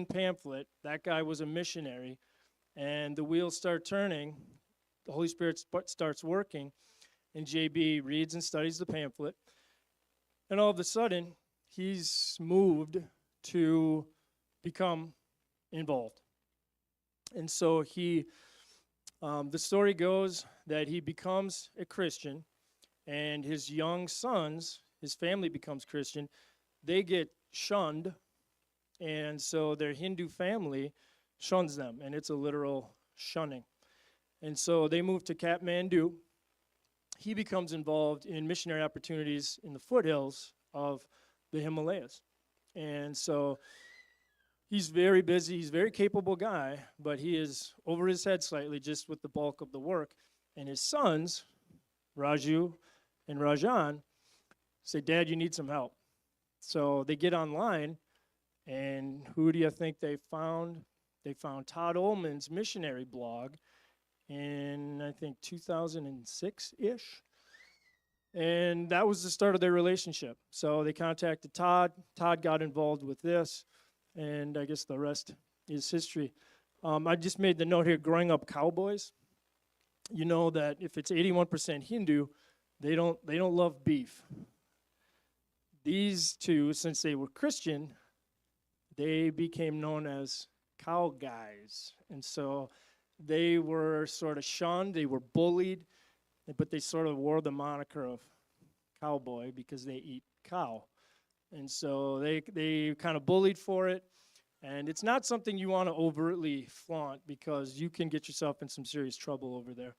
pamphlet. That guy was a missionary, and the wheels start turning. The Holy Spirit starts working, and JB reads and studies the pamphlet, and all of a sudden, he's moved to become involved. And so the story goes that he becomes a Christian, and his young sons, his family becomes Christian. They get shunned, and so their Hindu family shuns them, and it's a literal shunning. And so they move to Kathmandu. He becomes involved in missionary opportunities in the foothills of the Himalayas. And so he's very busy, he's a very capable guy, but he is over his head slightly just with the bulk of the work. And his sons, Raju and Rajan, say, Dad, you need some help. So they get online, and who do you think they found? They found Todd Ullman's missionary blog in, I think, 2006-ish. And that was the start of their relationship. So they contacted Todd. Todd got involved with this, and I guess the rest is history. I just made the note here, growing up cowboys, you know that if it's 81% Hindu, they don't love beef. These two, since they were Christian, they became known as cow guys. And so they were sort of shunned, they were bullied, but they sort of wore the moniker of cowboy because they eat cow. And so they kind of bullied for it. And it's not something you want to overtly flaunt because you can get yourself in some serious trouble over there.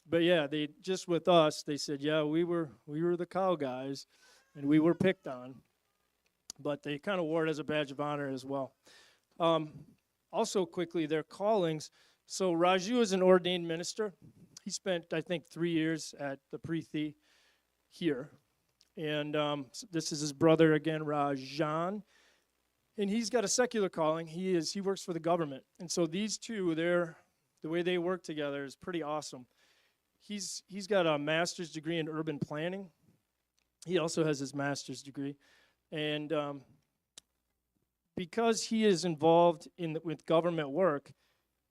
But yeah, they just with us, they said, yeah, we were the cow guys, and we were picked on. But they kind of wore it as a badge of honor as well. Also, quickly, their callings. So Raju is an ordained minister. He spent, I think, 3 years at the Preethi here. And this is his brother again, Rajan. And he's got a secular calling. He works for the government. And so these two, the way they work together is pretty awesome. He's got a master's degree in urban planning. He also has his master's degree. And because he is involved with government work,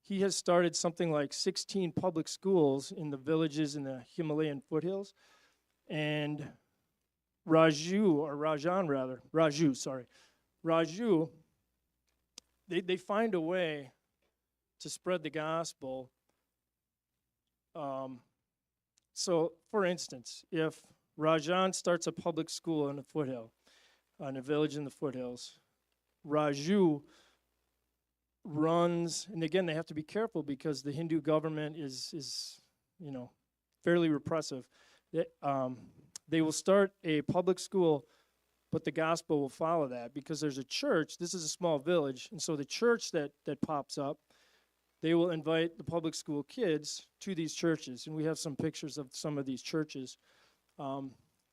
he has started something like 16 public schools in the villages in the Himalayan foothills. And Raju, they find a way to spread the gospel. So, for instance, if Rajan starts a public school in a foothill, in a village in the foothills, Raju runs, and again, they have to be careful because the Hindu government is fairly repressive. They will start a public school, but the gospel will follow that because there's a church. This is a small village, and so the church that pops up, they will invite the public school kids to these churches, and we have some pictures of some of these churches.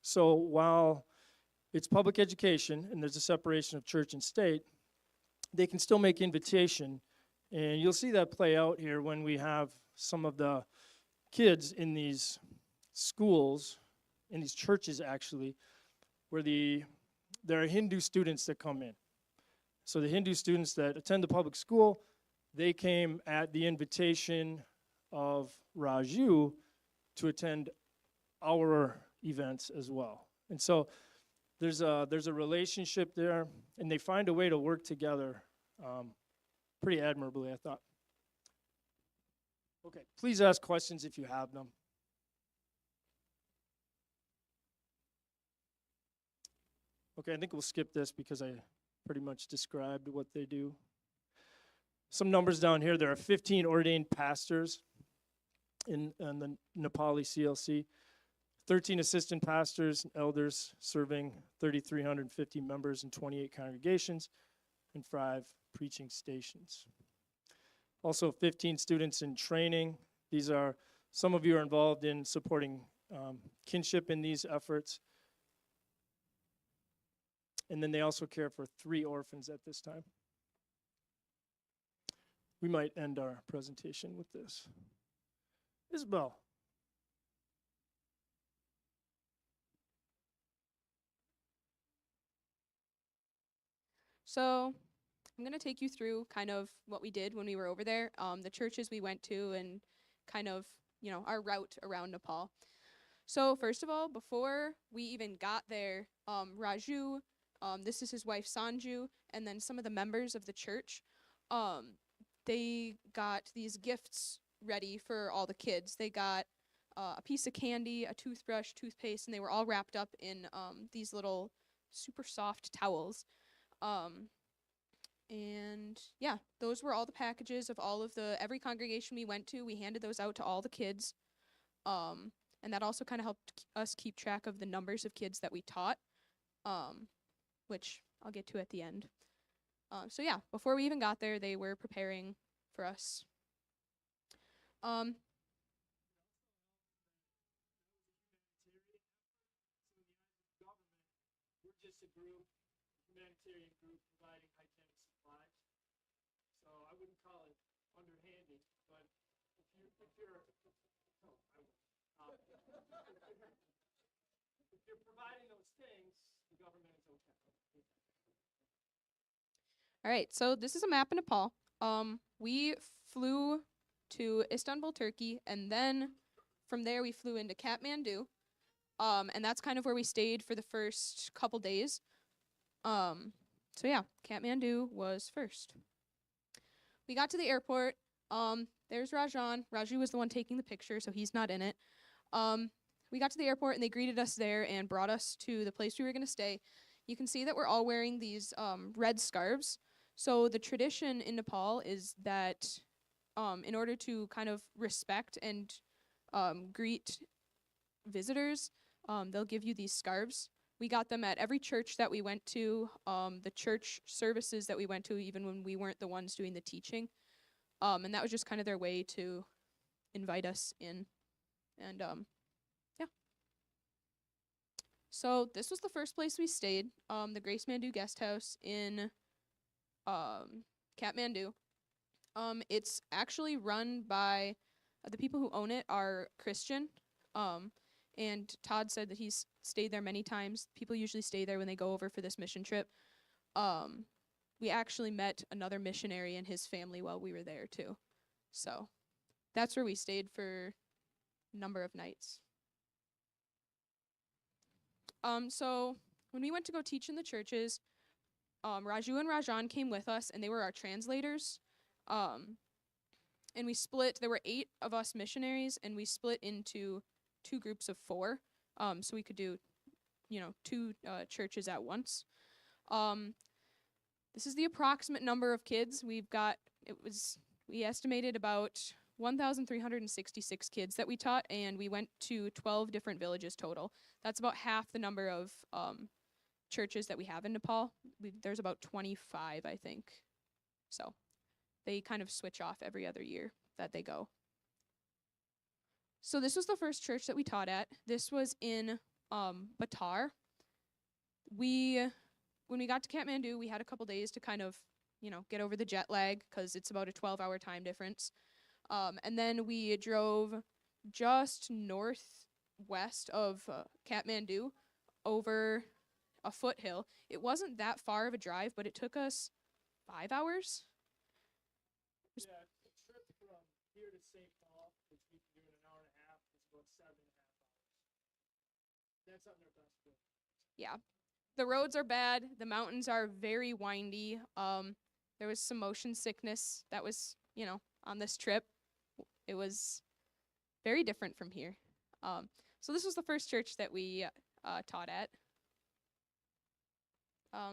So while it's public education and there's a separation of church and state, they can still make invitation, and you'll see that play out here when we have some of the kids in these schools, in these churches actually, where there are Hindu students that come in. So the Hindu students that attend the public school, they came at the invitation of Raju to attend our events as well. And so there's a relationship there, and they find a way to work together pretty admirably, I thought. Okay, please ask questions if you have them. Okay, I think we'll skip this because I pretty much described what they do. Some numbers down here. There are 15 ordained pastors in the Nepali CLC, 13 assistant pastors and elders serving 3,350 members in 28 congregations and 5 preaching stations. Also 15 students in training. Some of you are involved in supporting kinship in these efforts. And then they also care for 3 orphans at this time. We might end our presentation with this. Isabel. So I'm going to take you through kind of what we did when we were over there, the churches we went to, and kind of, our route around Nepal. So first of all, before we even got there, Raju, this is his wife Sanju, and then some of the members of the church, um, they got these gifts ready for all the kids. They got a piece of candy, a toothbrush, toothpaste, and they were all wrapped up in these little super soft towels. Um, and yeah, those were all the packages of all of every congregation we went to. We handed those out to all the kids. Um, and that also kind of helped us keep track of the numbers of kids that we taught, which I'll get to at the end. So yeah, before we even got there, they were preparing for us. Um, We're just a group, humanitarian group providing hygienic supplies. So I wouldn't call it underhanded, but if you're no, I won't. If you're providing those things, the government is okay. all right, so this is a map of Nepal. We flew to Istanbul, Turkey, and then from there we flew into Kathmandu. And that's kind of where we stayed for the first couple days. So yeah, Kathmandu was first. We got to the airport. There's Rajan. Raju was the one taking the picture, so he's not in it. We got to the airport and they greeted us there and brought us to the place we were going to stay. You can see that we're all wearing these red scarves. So the tradition in Nepal is that in order to kind of respect and greet visitors, they'll give you these scarves. We got them at every church that we went to, the church services that we went to, even when we weren't the ones doing the teaching. And that was just kind of their way to invite us in. And yeah. So this was the first place we stayed, the Grace Mandu Guest House in Kathmandu. It's actually run by the people who own it are Christian. And Todd said that he's stayed there many times. People usually stay there when they go over for this mission trip. We actually met another missionary and his family while we were there too. So that's where we stayed for a number of nights. So when we went to go teach in the churches, Raju and Rajan came with us, and they were our translators. And we split. There were 8 of us missionaries, and we split into 2 groups of 4. So we could do, 2 churches at once. This is the approximate number of kids we've got. We estimated about 1,366 kids that we taught, and we went to 12 different villages total. That's about half the number of churches that we have in Nepal. There's about 25, I think. So they kind of switch off every other year that they go. So this was the first church that we taught at. This was in Batar. When we got to Kathmandu, we had a couple days to kind of, get over the jet lag because it's about a 12-hour time difference. And then we drove just northwest of Kathmandu over a foothill. It wasn't that far of a drive, but it took us 5 hours. Yeah, the trip from here to St. Paul, which we can do in an hour and a half, is about 7.5 hours. That's on their best foot. Yeah. The roads are bad. The mountains are very windy. There was some motion sickness that was, on this trip. It was very different from here. So this was the first church that we taught at.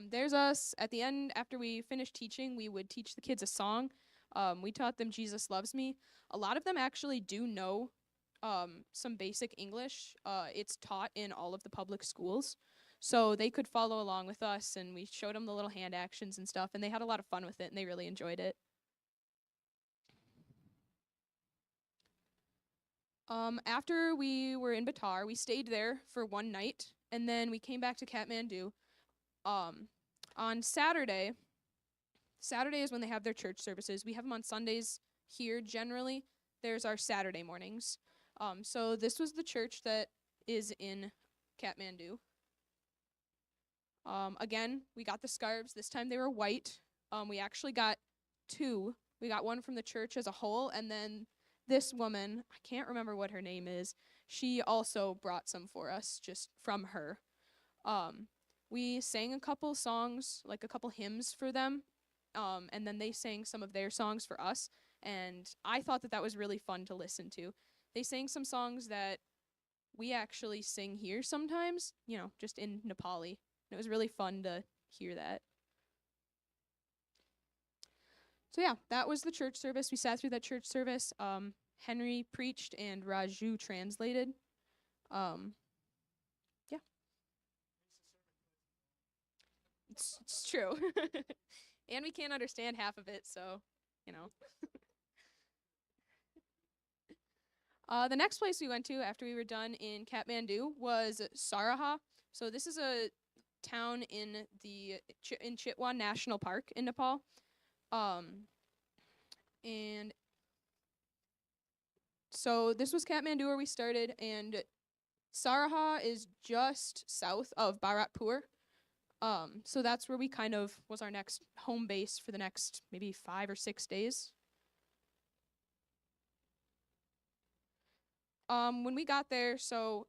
There's us. At the end, after we finished teaching, we would teach the kids a song. We taught them Jesus Loves Me. A lot of them actually do know some basic English. It's taught in all of the public schools. So they could follow along with us, and we showed them the little hand actions and stuff, and they had a lot of fun with it, and they really enjoyed it. After we were in Batar, we stayed there for one night, and then we came back to Kathmandu. On Saturday is when they have their church services. We have them on Sundays here generally. There's our Saturday mornings. So this was the church that is in Kathmandu. Again, we got the scarves. This time they were white. We actually got two. We got one from the church as a whole, and then this woman, I can't remember what her name is, she also brought some for us just from her. We sang a couple songs, like a couple hymns for them, and then they sang some of their songs for us, and I thought that that was really fun to listen to. They sang some songs that we actually sing here sometimes, just in Nepali. And it was really fun to hear that. So yeah, that was the church service. We sat through that church service. Henry preached and Raju translated. Yeah, it's true. And we can't understand half of it, so, you know. The next place we went to after we were done in Kathmandu was Saraha. So this is a town in the in Chitwan National Park in Nepal. And so this was Kathmandu where we started, and Saraha is just south of Bharatpur. So that's where we kind of was our next home base for the next maybe 5 or 6 days. When we got there, so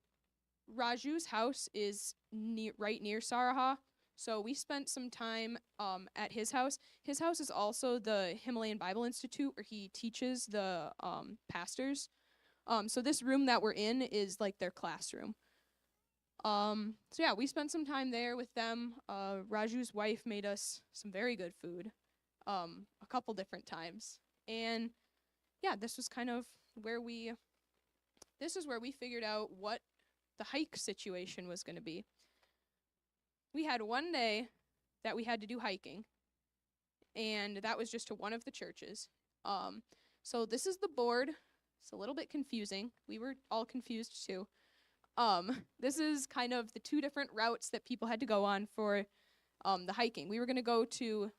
Raju's house is right near Saraha. So we spent some time at his house. His house is also the Himalayan Bible Institute where he teaches the pastors. So this room that we're in is like their classroom. So yeah, we spent some time there with them. Raju's wife made us some very good food a couple different times. And yeah, this is where we figured out what the hike situation was going to be. We had one day that we had to do hiking, and that was just to one of the churches. So this is the board. It's a little bit confusing. We were all confused too. This is kind of the two different routes that people had to go on for the hiking. We were going to go to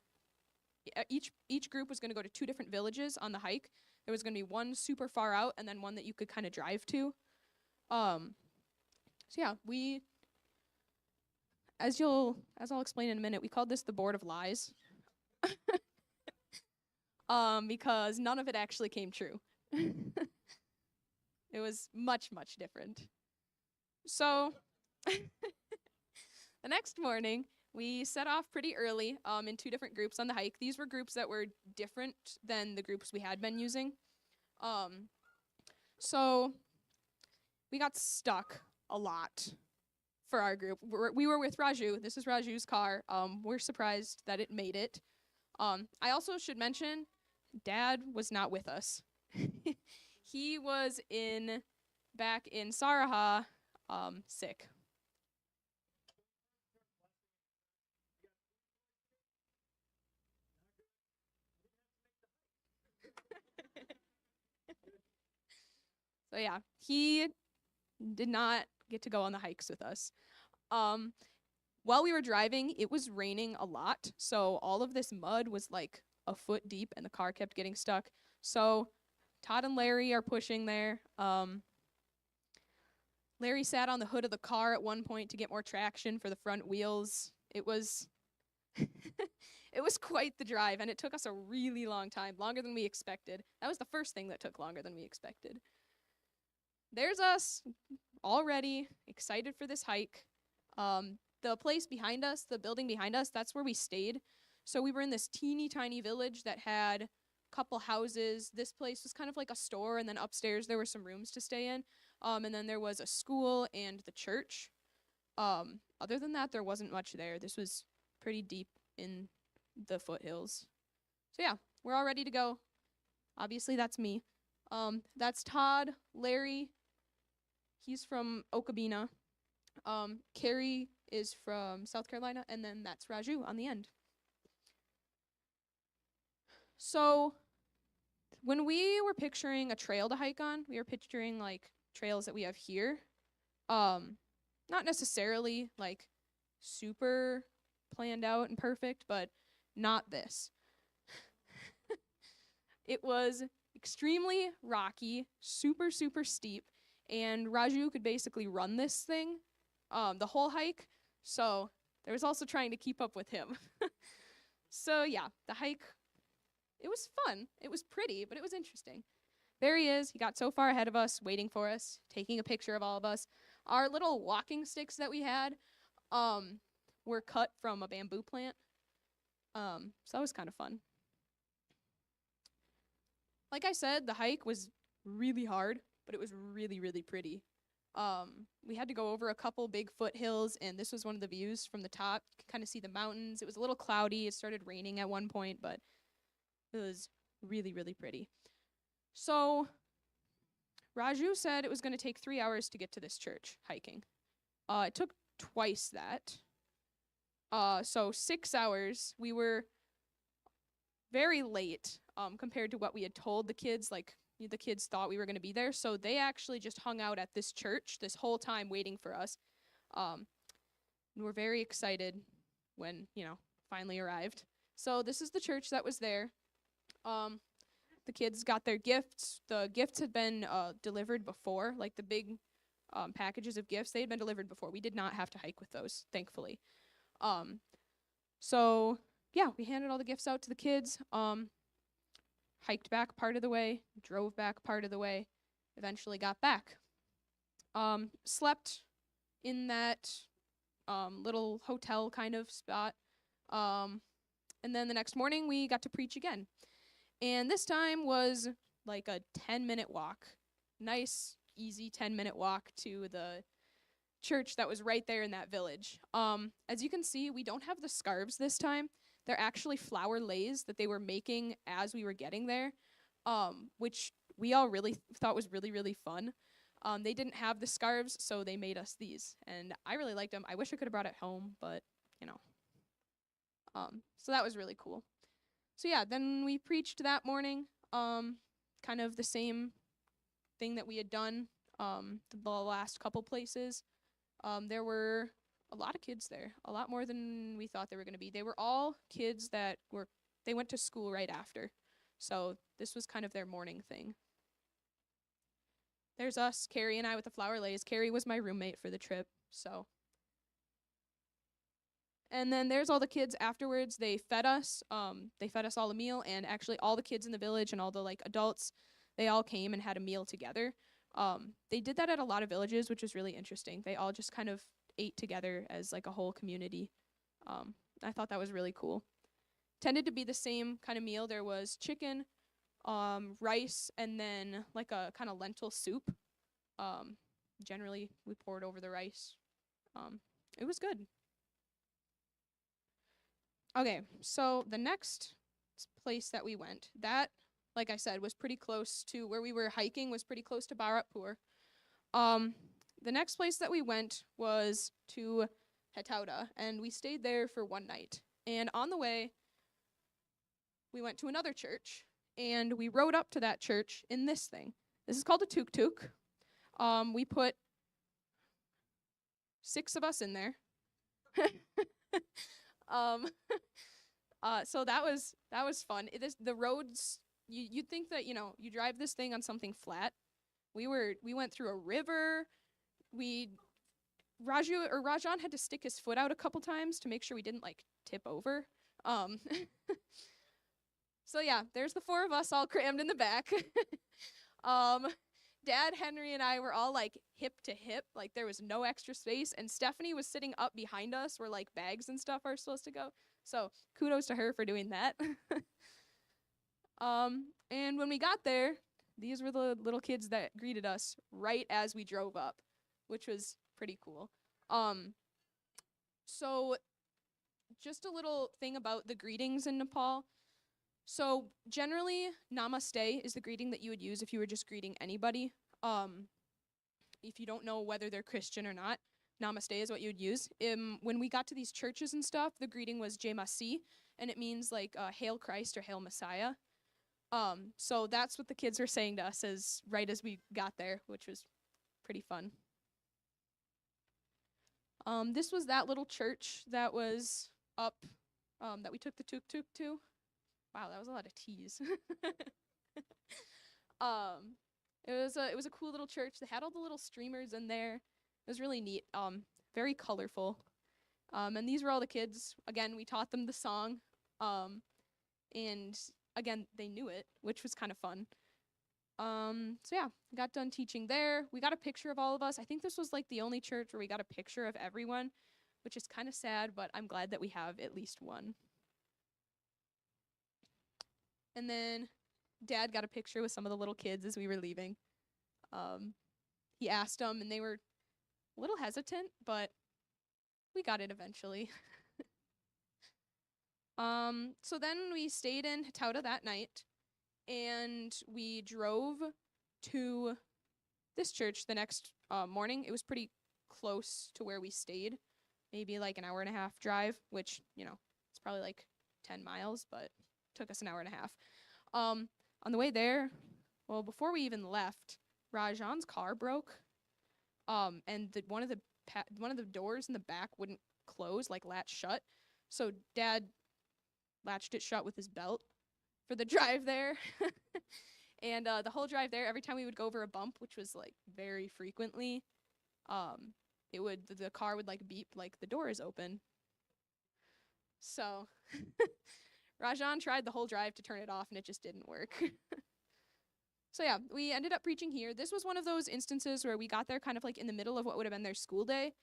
each group was going to go to two different villages on the hike. There was going to be one super far out and then one that you could kind of drive to. So yeah, as I'll explain in a minute, we called this the Board of Lies. Because none of it actually came true. It was much, much different. So the next morning, we set off pretty early in two different groups on the hike. These were groups that were different than the groups we had been using. So we got stuck a lot for our group. We were with Raju. This is Raju's car. We're surprised that it made it. I also should mention, Dad was not with us. He was back in Saraha, sick. So yeah, he did not get to go on the hikes with us. While we were driving, it was raining a lot, so all of this mud was like a foot deep and the car kept getting stuck. So Todd and Larry are pushing there. Larry sat on the hood of the car at one point to get more traction for the front wheels. It was it was quite the drive, and it took us a really long time, longer than we expected. That was the first thing that took longer than we expected. There's us, all ready, excited for this hike. The place behind us, the building behind us, that's where we stayed. So we were in this teeny tiny village that had a couple houses. This place was kind of like a store, and then upstairs there were some rooms to stay in. And then there was a school and the church. Other than that, there wasn't much there. This was pretty deep in the foothills. So yeah, we're all ready to go. Obviously, that's me. That's Todd, Larry. He's from Okabena. Carrie is from South Carolina, and then that's Raju on the end. So when we were picturing a trail to hike on, we were picturing like trails that we have here. Not necessarily like super planned out and perfect, but not this. It was extremely rocky, super, super steep, and Raju could basically run this thing the whole hike, so there was also trying to keep up with him. So yeah, the hike, it was fun. It was pretty, but it was interesting. There he is. He got so far ahead of us, waiting for us, taking a picture of all of us. Our little walking sticks that we had um, were cut from a bamboo plant. So that was kind of fun. Like I said, the hike was really hard, but it was really, really pretty. We had to go over a couple big foothills, and this was one of the views from the top. You could kind of see the mountains. It was a little cloudy. It started raining at one point, but it was really, really pretty. So Raju said it was going to take 3 hours to get to this church hiking. It took twice that. So 6 hours. We were very late compared to what we had told the kids. Like, the kids thought we were going to be there. So they actually just hung out at this church this whole time waiting for us. And we're very excited when, finally arrived. So this is the church that was there. The kids got their gifts. The gifts had been delivered before, like the big packages of gifts. They had been delivered before. We did not have to hike with those, thankfully. So yeah, we handed all the gifts out to the kids. Hiked back part of the way, drove back part of the way, eventually got back. Slept in that little hotel kind of spot. And then the next morning we got to preach again. And this time was like a 10-minute walk. Nice, easy 10-minute walk to the church that was right there in that village. As you can see, we don't have the scarves this time. They're actually flower leis that they were making as we were getting there, which we all really thought was really, really fun. They didn't have the scarves, so they made us these. And I really liked them. I wish I could have brought it home, but, so that was really cool. So yeah, then we preached that morning, kind of the same thing that we had done the last couple places. There were a lot of kids there, a lot more than we thought they were going to be. They were all kids that they went to school right after. So this was kind of their morning thing. There's us, Carrie and I with the flower leis. Carrie was my roommate for the trip, so. And then there's all the kids afterwards. They fed us. They fed us all a meal, and actually all the kids in the village and all the adults, they all came and had a meal together. They did that at a lot of villages, which was really interesting. They all just kind of ate together as a whole community. I thought that was really cool. Tended to be the same kind of meal. There was chicken, rice, and then a kind of lentil soup. Generally, we poured over the rice. It was good. Okay, so the next place that we went, that, like I said, was pretty close to where we were hiking, was pretty close to Bharatpur. The next place that we went was to Hetauda, and we stayed there for one night. And on the way, we went to another church, and we rode up to that church in this thing. This is called a tuk-tuk. We put 6 of us in there. So that was fun. The roads, you'd think that, you drive this thing on something flat. We went through a river. Rajan had to stick his foot out a couple times to make sure we didn't tip over. So yeah, there's the 4 of us all crammed in the back. Dad, Henry, and I were all hip to hip, there was no extra space, and Stephanie was sitting up behind us where bags and stuff are supposed to go. So kudos to her for doing that. And when we got there, these were the little kids that greeted us right as we drove up, which was pretty cool. So just a little thing about the greetings in Nepal. So generally, namaste is the greeting that you would use if you were just greeting anybody. If you don't know whether they're Christian or not, namaste is what you would use. When we got to these churches and stuff, the greeting was Jai Masi, and it means Hail Christ or Hail Messiah. So that's what the kids were saying to us right as we got there, which was pretty fun. This was that little church that was up, that we took the tuk-tuk to. Wow, that was a lot of T's. It was a cool little church. They had all the little streamers in there. It was really neat. Very colorful. And these were all the kids. Again, we taught them the song. And again, they knew it, which was kind of fun. So yeah, got done teaching there. We got a picture of all of us. I think this was like the only church where we got a picture of everyone, which is kind of sad, but I'm glad that we have at least one. And then Dad got a picture with some of the little kids as we were leaving. He asked them, and they were a little hesitant, but we got it eventually. So then we stayed in Hatauta that night, and we drove to this church the next morning. It was pretty close to where we stayed, maybe like an hour and a half drive, which, it's probably like 10 miles, but took us an hour and a half. On the way there, well, before we even left, Rajan's car broke, and one of the doors in the back wouldn't close, like latch shut. So Dad latched it shut with his belt for the drive there. And the whole drive there, every time we would go over a bump, which was like very frequently, the car would like beep like the door is open. So Rajan tried the whole drive to turn it off, and it just didn't work. So yeah, we ended up preaching here. This was one of those instances where we got there kind of like in the middle of what would have been their school day,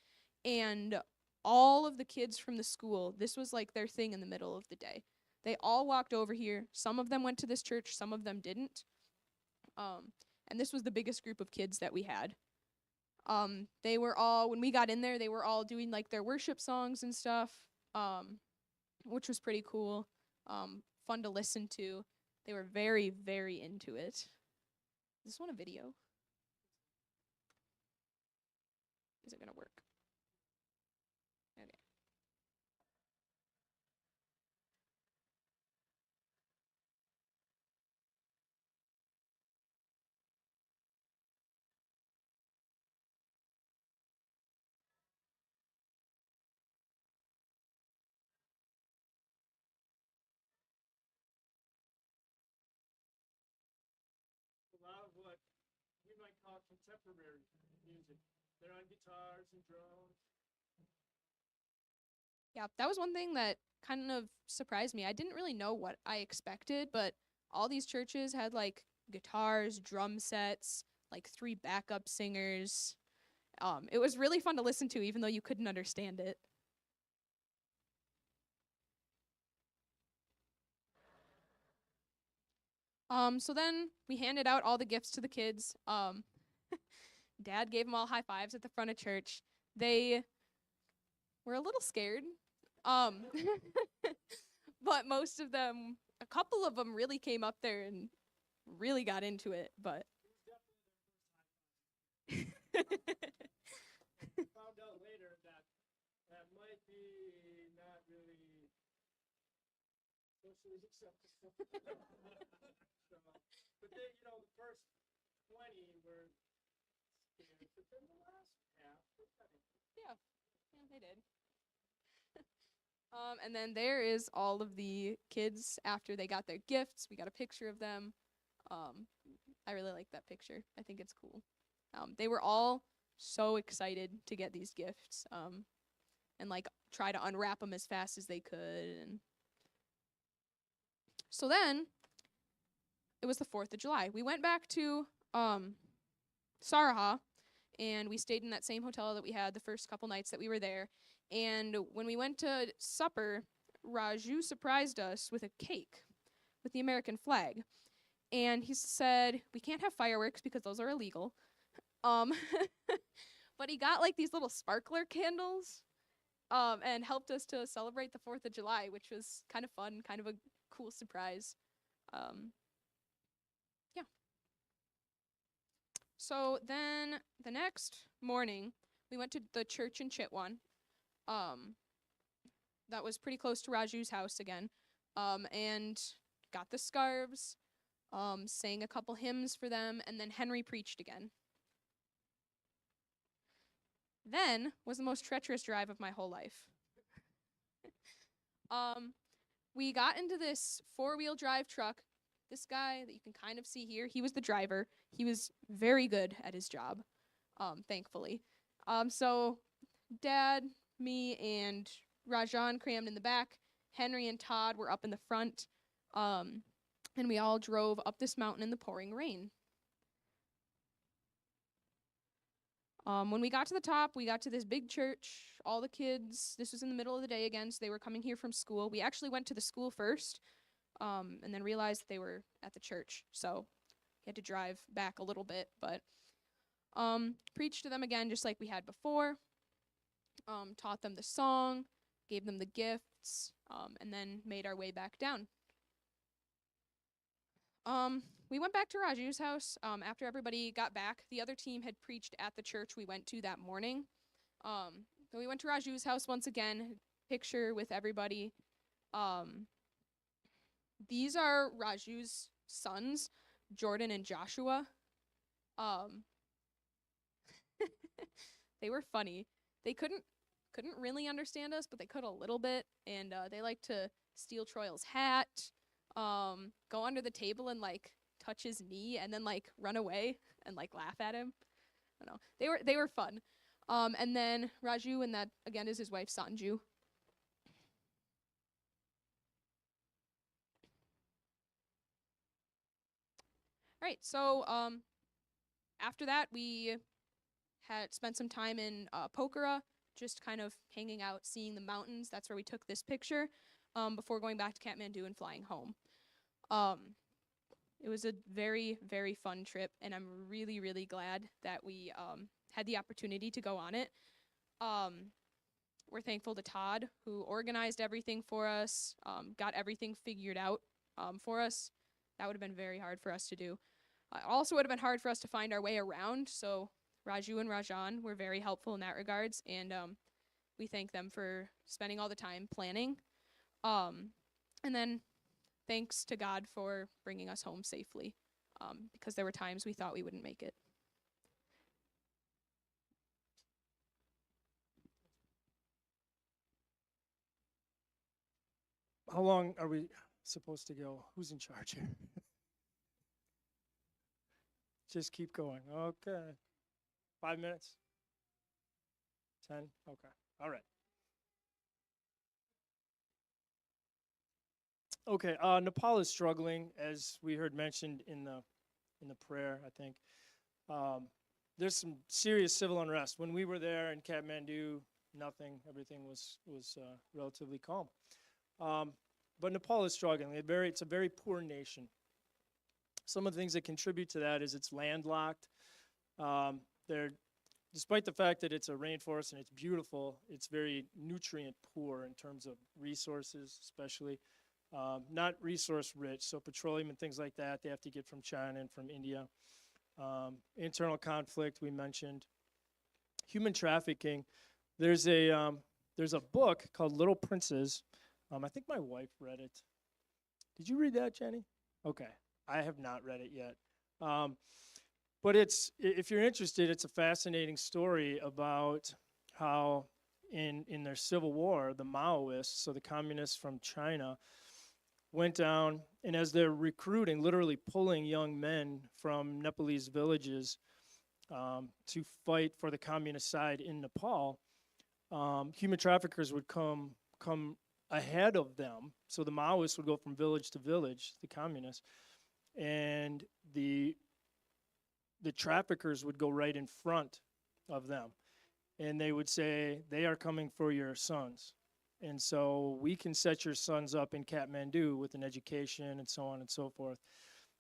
and all of the kids from the school, this was like their thing in the middle of the day. They all walked over here. Some of them went to this church, some of them didn't. And this was the biggest group of kids that we had. They were all, when we got in there, they were all doing like their worship songs and stuff, which was pretty cool. Fun to listen to. They were very, very into it. Is this one a video? Is it gonna work? Okay. A lot of what we might call contemporary music. They're on guitars and drums. Yeah, that was one thing that kind of surprised me. I didn't really know what I expected, but all these churches had like guitars, drum sets, like 3 backup singers. It was really fun to listen to, even though you couldn't understand it. So then we handed out all the gifts to the kids. Dad gave them all high fives at the front of church. They were a little scared. But most of them, a couple of them really came up there and really got into it, but Found out later that might be not really socially acceptable. So, but they, the first 20 were scared, but then the last half, yeah, they did. And then there is all of the kids after they got their gifts. We got a picture of them. I really like that picture. I think it's cool. They were all so excited to get these gifts, and like try to unwrap them as fast as they could. And so then it was the 4th of July. We went back to Saraha, and we stayed in that same hotel that we had the first couple nights that we were there. And when we went to supper, Raju surprised us with a cake with the American flag. And he said, we can't have fireworks because those are illegal. But he got like these little sparkler candles, and helped us to celebrate the 4th of July, which was kind of fun, kind of a cool surprise. Yeah. So then the next morning, we went to the church in Chitwan. That was pretty close to Raju's house again. And got the scarves, sang a couple hymns for them, and then Henry preached again. Then was the most treacherous drive of my whole life. We got into this 4-wheel drive truck. This guy that you can kind of see here, he was the driver. He was very good at his job, thankfully. So Dad, me, and Rajan crammed in the back. Henry and Todd were up in the front, and we all drove up this mountain in the pouring rain. When we got to the top, we got to this big church. All the kids, this was in the middle of the day again, so they were coming here from school. We actually went to the school first, and then realized that they were at the church. So we had to drive back a little bit, but preached to them again just like we had before. Taught them the song, gave them the gifts, and then made our way back down. We went back to Raju's house after everybody got back. The other team had preached at the church we went to that morning. So we went to Raju's house once again, picture with everybody. These are Raju's sons, Jordan and Joshua. They were funny. They couldn't really understand us, but they could a little bit, and they like to steal Troyle's hat, go under the table and like touch his knee, and then like run away and like laugh at him. I don't know. They were fun. And then Raju, and that again is his wife Sanju. All right, so after that we had spent some time in Pokhara, just kind of hanging out, seeing the mountains. That's where we took this picture before going back to Kathmandu and flying home. It was a very, very fun trip, and I'm really, really glad that we had the opportunity to go on it. We're thankful to Todd, who organized everything for us, got everything figured out for us. That would have been very hard for us to do. Also would have been hard for us to find our way around, so Raju and Rajan were very helpful in that regards, and we thank them for spending all the time planning. And then thanks to God for bringing us home safely, because there were times we thought we wouldn't make it. How long are we supposed to go? Who's in charge here? Just keep going. Okay. 5 minutes? 10? Okay. All right. Okay. Nepal is struggling, as we heard mentioned in the prayer, I think. There's some serious civil unrest. When we were there in Kathmandu, nothing. Everything was relatively calm. But Nepal is struggling. It's a very poor nation. Some of the things that contribute to that is it's landlocked. Despite the fact that it's a rainforest and it's beautiful, it's very nutrient poor in terms of resources, especially. Not resource rich, so petroleum and things like that they have to get from China and from India. Internal conflict we mentioned. Human trafficking. There's a book called Little Princes. I think my wife read it. Did you read that, Jenny? Okay. I have not read it yet. But if you're interested, it's a fascinating story about how in their civil war, the Maoists, so the communists from China, went down, and as they're recruiting, literally pulling young men from Nepalese villages to fight for the communist side in Nepal, human traffickers would come ahead of them. So the Maoists would go from village to village, the communists, and the traffickers would go right in front of them. And they would say, they are coming for your sons. And so we can set your sons up in Kathmandu with an education and so on and so forth.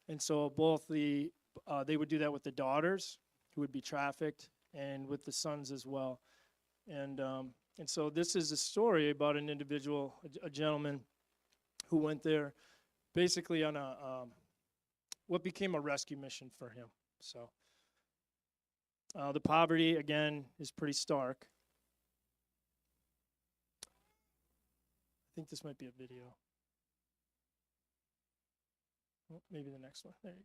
And so both they would do that with the daughters who would be trafficked and with the sons as well. And so this is a story about an individual, a gentleman who went there basically on what became a rescue mission for him. So the poverty, again, is pretty stark. I think this might be a video. Oh, maybe the next one. There you go.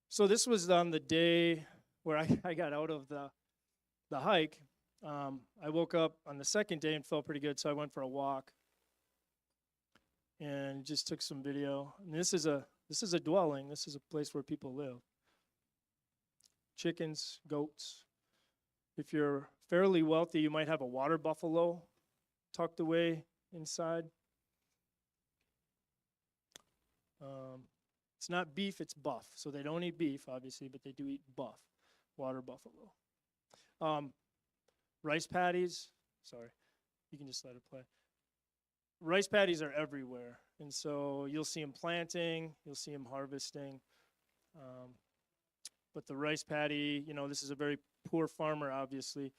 So this was on the day where I got out of the hike. I woke up on the second day and felt pretty good, so I went for a walk and just took some video. And this is a dwelling. This is a place where people live. Chickens, goats. If you're fairly wealthy, you might have a water buffalo tucked away inside. It's not beef, it's buff. So they don't eat beef, obviously, but they do eat buff, water buffalo. Rice patties, sorry, you can just let it play. Rice patties are everywhere, and so you'll see them planting, you'll see them harvesting. But the rice patty, this is a very poor farmer, obviously,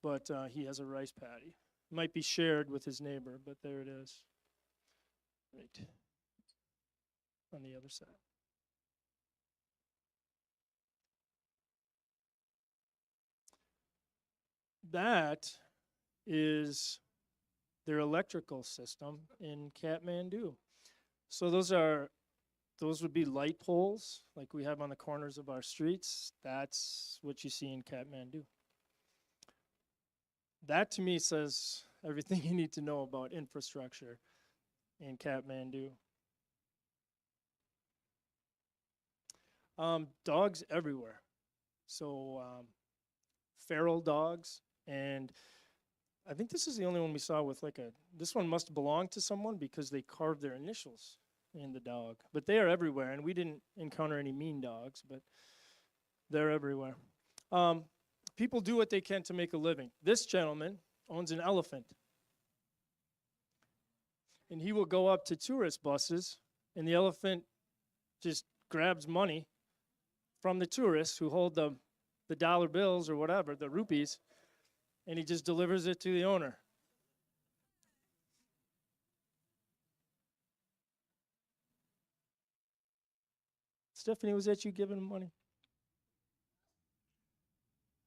but he has a rice patty. It might be shared with his neighbor, but there it is. Right on the other side. That is their electrical system in Kathmandu. So those would be light poles like we have on the corners of our streets. That's what you see in Kathmandu. That to me says everything you need to know about infrastructure in Kathmandu. Dogs everywhere. So feral dogs, and I think this is the only one we saw with this one must belong to someone because they carved their initials in the dog. But they are everywhere, and we didn't encounter any mean dogs, but they're everywhere. People do what they can to make a living. This gentleman owns an elephant, and he will go up to tourist buses, and the elephant just grabs money from the tourists who hold the dollar bills or whatever, the rupees, and he just delivers it to the owner. Stephanie, was that you giving him money?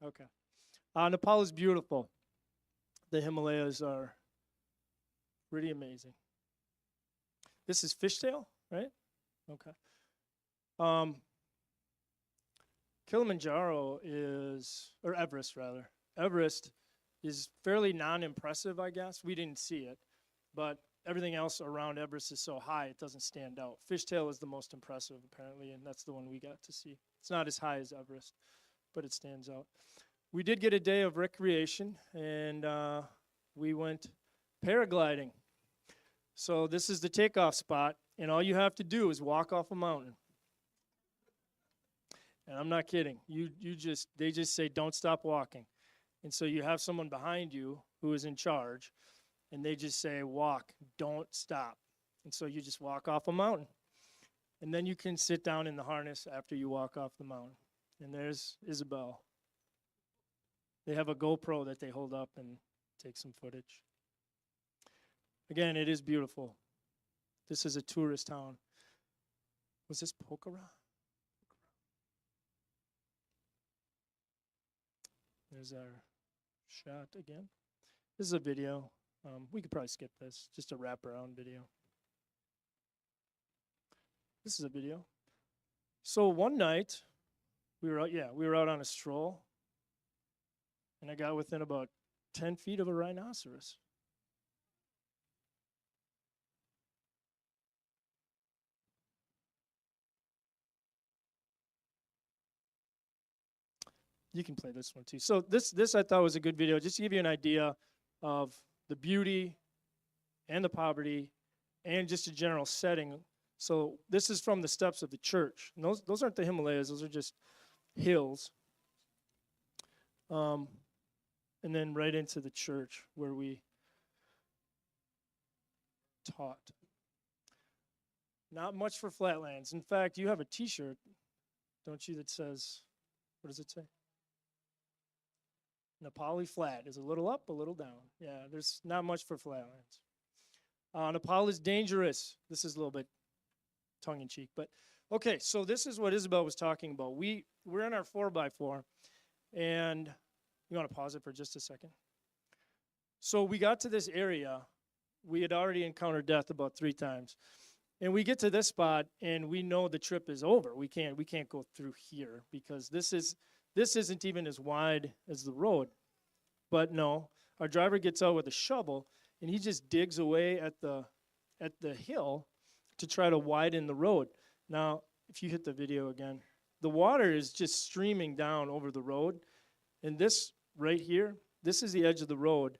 Okay. Nepal is beautiful. The Himalayas are pretty amazing. This is fishtail, right? Okay. Kilimanjaro or Everest rather. Everest is fairly non-impressive, I guess. We didn't see it, but everything else around Everest is so high it doesn't stand out. Fishtail is the most impressive, apparently, and that's the one we got to see. It's not as high as Everest, but it stands out. We did get a day of recreation, and we went paragliding. So this is the takeoff spot, and all you have to do is walk off a mountain. And I'm not kidding. They just say, don't stop walking. And so you have someone behind you who is in charge, and they just say, walk, don't stop. And so you just walk off a mountain. And then you can sit down in the harness after you walk off the mountain. And there's Isabel. They have a GoPro that they hold up and take some footage. Again, it is beautiful. This is a tourist town. Was this Pokhara? There's our shot again. This is a video. We could probably skip this. Just a wraparound video. This is a video. So one night, we were out on a stroll, and I got within about 10 feet of a rhinoceros. You can play this one too. So this I thought was a good video, just to give you an idea of the beauty and the poverty and just a general setting. So this is from the steps of the church. And those aren't the Himalayas, those are just hills. And then right into the church where we taught. Not much for flatlands. In fact, you have a t-shirt, don't you, that says, what does it say? Nepali flat is a little up, a little down. Yeah, there's not much for flatlands. Nepal is dangerous. This is a little bit tongue-in-cheek, but okay, so this is what Isabel was talking about. We're in our 4x4, and you want to pause it for just a second? So we got to this area. We had already encountered death about 3 times. And we get to this spot, and we know the trip is over. We can't go through here because this isn't even as wide as the road. But no, our driver gets out with a shovel, and he just digs away at the hill to try to widen the road. Now, if you hit the video again, the water is just streaming down over the road. And this right here, this is the edge of the road.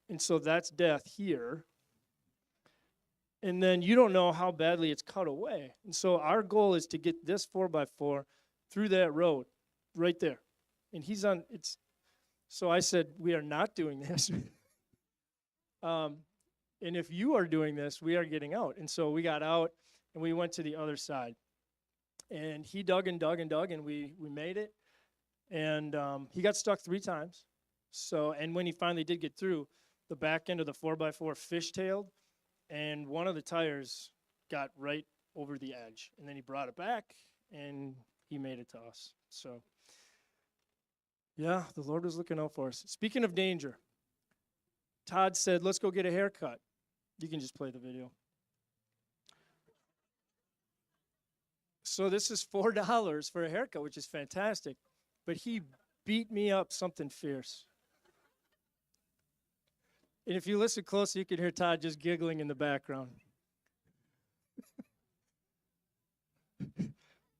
And so that's death here. And then you don't know how badly it's cut away. And so our goal is to get this 4x4 through that road right there. And he's on, it's, so I said, we are not doing this. And if you are doing this, we are getting out. And so we got out and we went to the other side. And he dug and dug and dug, and we made it. And he got stuck 3 times. So, and when he finally did get through, the back end of the 4x4 fishtailed, and one of the tires got right over the edge. And then he brought it back, and he made it to us. So, yeah, the Lord was looking out for us. Speaking of danger, Todd said, let's go get a haircut. You can just play the video. So this is $4 for a haircut, which is fantastic. But he beat me up something fierce. And if you listen closely, you can hear Todd just giggling in the background.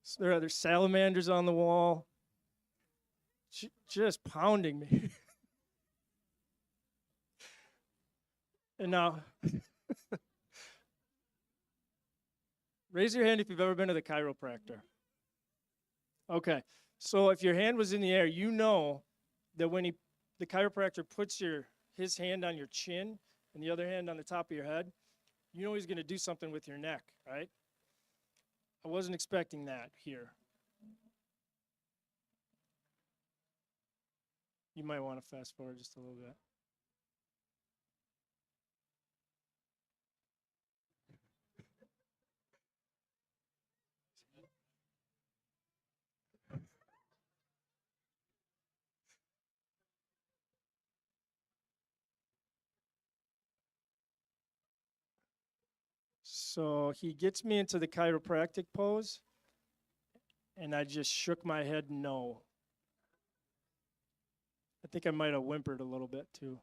So there are other salamanders on the wall, just pounding me. And now, raise your hand if you've ever been to the chiropractor. Okay, so if your hand was in the air, you know that when the chiropractor puts his hand on your chin and the other hand on the top of your head, you know he's going to do something with your neck, right? I wasn't expecting that here. You might want to fast forward just a little bit. So he gets me into the chiropractic pose, and I just shook my head no. I think I might have whimpered a little bit too.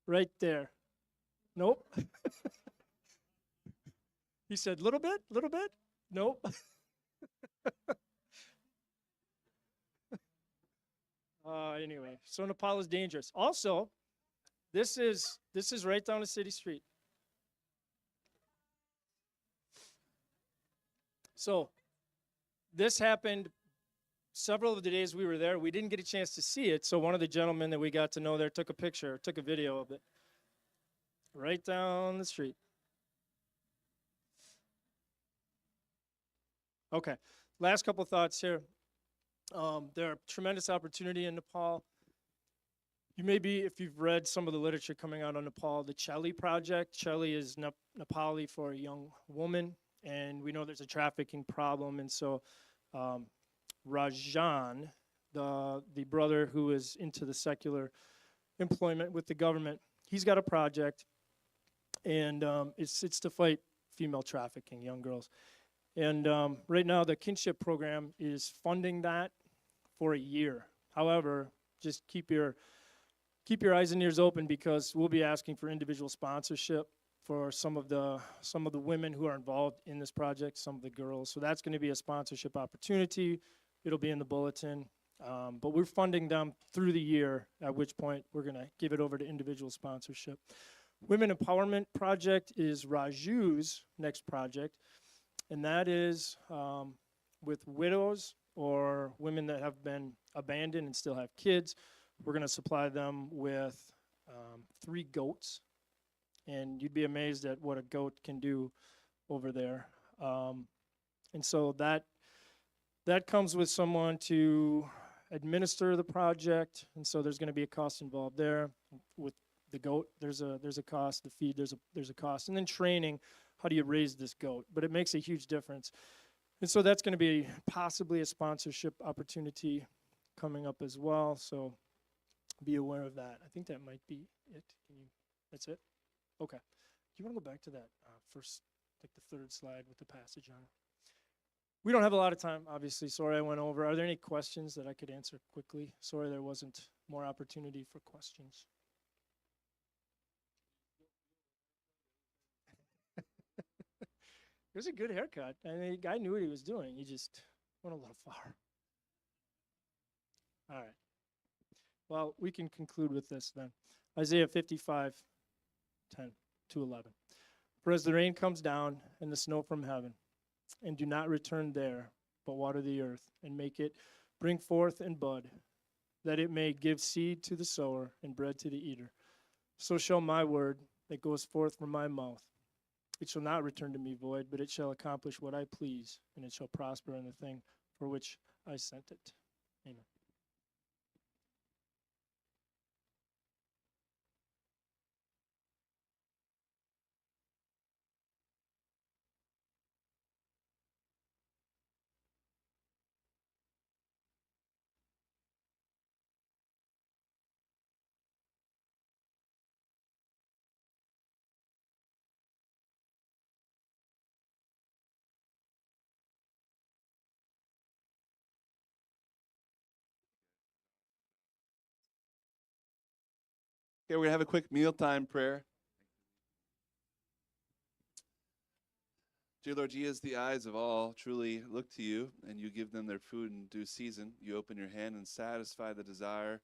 Right there. Nope. He said, little bit, little bit. Nope. Anyway, so Nepal is dangerous. Also, this is right down a city street. So this happened several of the days we were there. We didn't get a chance to see it, so one of the gentlemen that we got to know there took a video of it. Right down the street. Okay, last couple thoughts here. There are tremendous opportunity in Nepal. You may be, if you've read some of the literature coming out on Nepal, the Cheli Project. Cheli is Nepali for a young woman, and we know there's a trafficking problem. And so Rajan, the brother who is into the secular employment with the government, he's got a project, and it's to fight female trafficking, young girls. And right now, the kinship program is funding that for a year. However, just keep your eyes and ears open, because we'll be asking for individual sponsorship for some of the women who are involved in this project, some of the girls. So that's going to be a sponsorship opportunity. It'll be in the bulletin. But we're funding them through the year, at which point we're going to give it over to individual sponsorship. Women Empowerment Project is Raju's next project, and that is with widows or women that have been abandoned and still have kids. We're going to supply them with 3 goats, and you'd be amazed at what a goat can do over there. And so that comes with someone to administer the project, and so there's going to be a cost involved there. With the goat, there's a cost. The feed, there's a cost, and then training. How do you raise this goat? But it makes a huge difference. And so that's going to be possibly a sponsorship opportunity coming up as well. So be aware of that. I think that might be it. That's it? Okay. Do you want to go back to that first, like the third slide with the passage on it? We don't have a lot of time, obviously. Sorry I went over. Are there any questions that I could answer quickly? Sorry there wasn't more opportunity for questions. It was a good haircut. I mean, the guy knew what he was doing. He just went a little far. All right. Well, we can conclude with this then. Isaiah 55:10-11. For as the rain comes down and the snow from heaven, and do not return there, but water the earth, and make it bring forth and bud, that it may give seed to the sower and bread to the eater, so shall my word that goes forth from my mouth. It shall not return to me void, but it shall accomplish what I please, and it shall prosper in the thing for which I sent it. Amen. Okay, we're going to have a quick mealtime prayer. Dear Lord Jesus, the eyes of all truly look to you, and you give them their food in due season. You open your hand and satisfy the desire,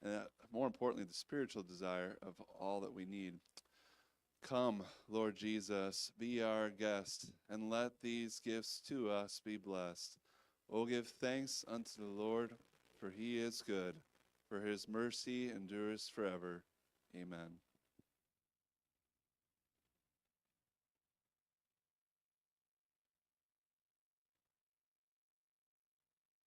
and more importantly, the spiritual desire of all that we need. Come, Lord Jesus, be our guest, and let these gifts to us be blessed. O give thanks unto the Lord, for he is good, for his mercy endures forever. Amen.